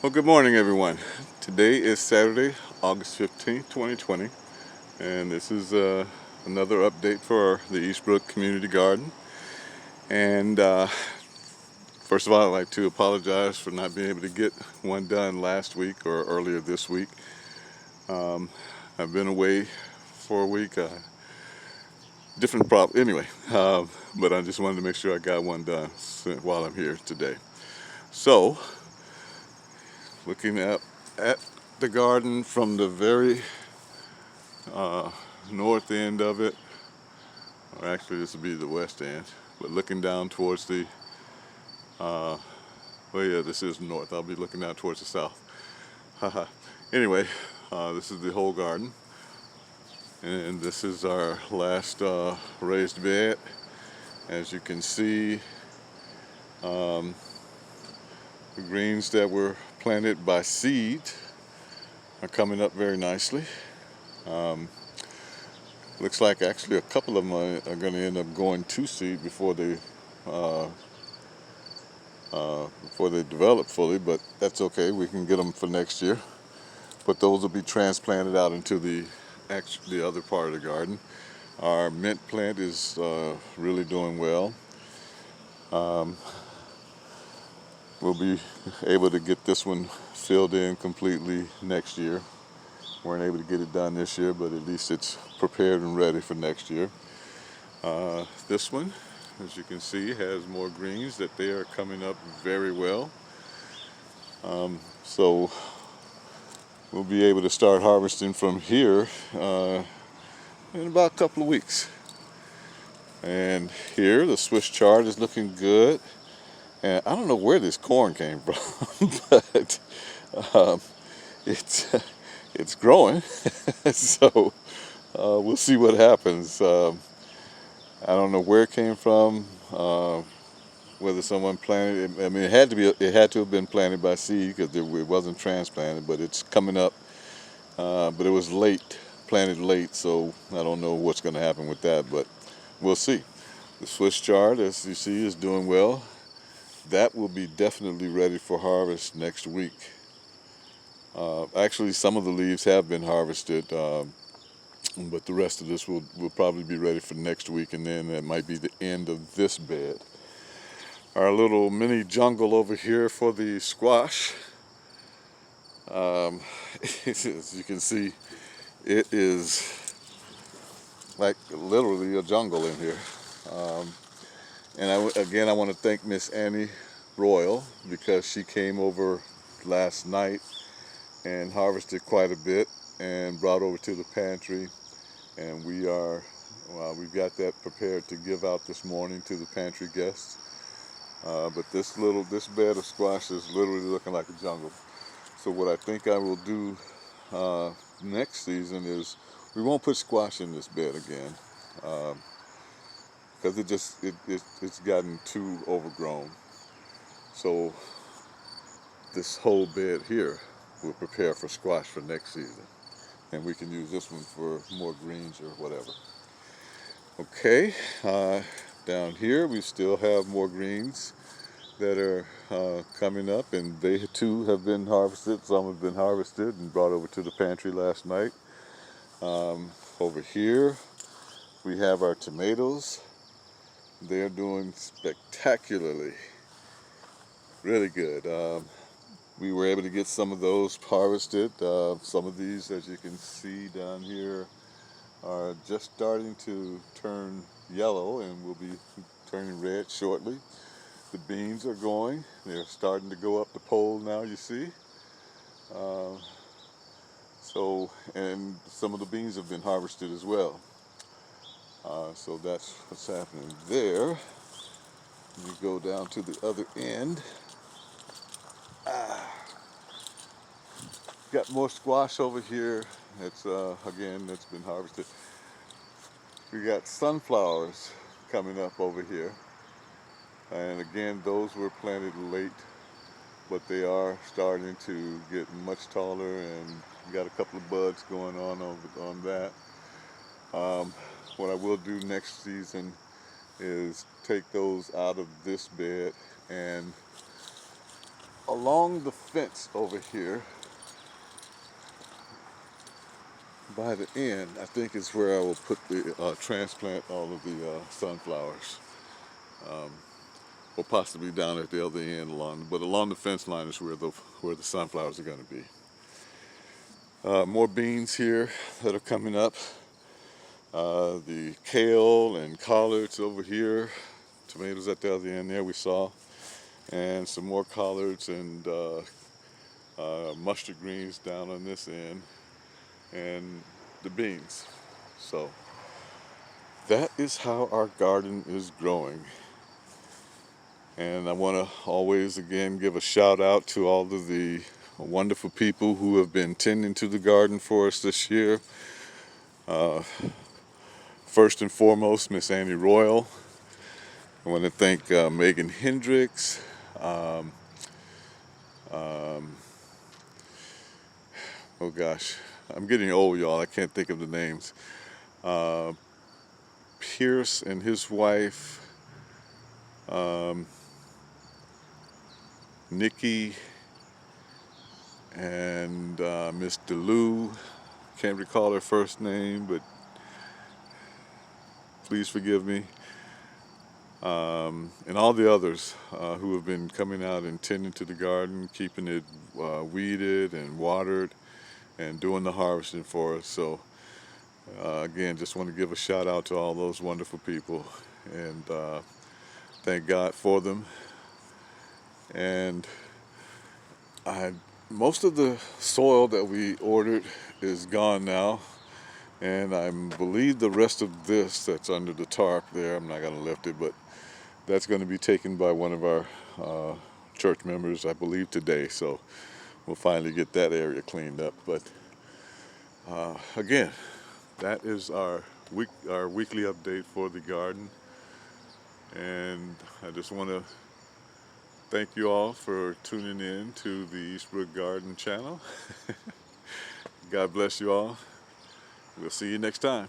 Well, good morning, everyone. Today is Saturday, August 15th, 2020, and this is another update for the Eastbrook Community Garden. And first of all, I'd like to apologize for not being able to get one done last week or earlier this week. Um, I've been away for a week, different problem. Anyway, but I just wanted to make sure I got one done while I'm here today. So, looking at the garden from the very uh, north end of it, or actually this would be the west end, but looking down towards the, well, yeah, this is north. I'll be looking down towards the south. Haha. Anyway, this is the whole garden, and this is our last raised bed. As you can see, um, the greens that were planted by seed are coming up very nicely. Um, Looks like actually a couple of them are going to end up going to seed uh, before they develop fully, but that's okay. We can get them for next year. But those will be transplanted out into the other part of the garden. Our mint plant is really doing well. Um, we'll be able to get this one filled in completely next year. Weren't able to get it done this year, but at least it's prepared and ready for next year. This one, as you can see, has more greens that they are coming up very well. So we'll be able to start harvesting from here in about a couple of weeks. And here, the Swiss chard is looking good. And I don't know where this corn came from, but um, it's it's growing. So we'll see what happens. I don't know where it came from. Whether someone planted it. I mean, it had to have been planted by seed because it wasn't transplanted, but it's coming up. But it was late, planted late, so I don't know what's going to happen with that, but we'll see. The Swiss chard, as you see, is doing well. That will be definitely ready for harvest next week. Actually, some of the leaves have been harvested, but the rest of this will probably be ready for next week, and then that might be the end of this bed. Our little mini jungle over here for the squash. Um, as you can see, it is like literally a jungle in here. Um, again, I want to thank Miss Annie Royal because she came over last night and harvested quite a bit and brought over to the pantry. And we've got that prepared to give out this morning to the pantry guests. But this bed of squash is literally looking like a jungle. So what I think I will do next season is we won't put squash in this bed again. Because it's gotten too overgrown. So this whole bed here will prepare for squash for next season, and we can use this one for more greens or whatever. Okay, down here we still have more greens that are coming up, and they too have been harvested. Some have been harvested and brought over to the pantry last night. Over here we have our tomatoes. They're doing spectacularly, really good. We were able to get some of those harvested. Some of these, as you can see down here, are just starting to turn yellow and will be turning red shortly. The beans are going. They're starting to go up the pole now, you see. Uh, and some of the beans have been harvested as well. So that's what's happening there. We go down to the other end. Got more squash over here. It's again, that's been harvested. We got sunflowers coming up over here, and again, those were planted late, but they are starting to get much taller, and got a couple of buds going on that. Um, what I will do next season is take those out of this bed and along the fence over here, by the end, I think is where I will put the transplant all of the sunflowers, or possibly down at the other end but along the fence line is where the sunflowers are going to be. More beans here that are coming up. The kale and collards over here, tomatoes at the other end there we saw, and some more collards and mustard greens down on this end, and the beans. So that is how our garden is growing. And I want to always again give a shout out to all of the wonderful people who have been tending to the garden for us this year. First and foremost, Miss Annie Royal. I want to thank Megan Hendricks, oh gosh, I'm getting old, y'all. I can't think of the names. Pierce and his wife, Nikki, and Miss DeLu. Can't recall her first name, but please forgive me. And all the others who have been coming out and tending to the garden, keeping it weeded and watered, and doing the harvesting for us. So again, just want to give a shout out to all those wonderful people, and thank God for them. And most of the soil that we ordered is gone now, and I believe the rest of this that's under the tarp there, I'm not going to lift it, but that's going to be taken by one of our church members, I believe today. So we'll finally get that area cleaned up. But again, that is our weekly update for the garden, and I just want to thank you all for tuning in to the Eastbrook Garden channel. God bless you all. We'll see you next time.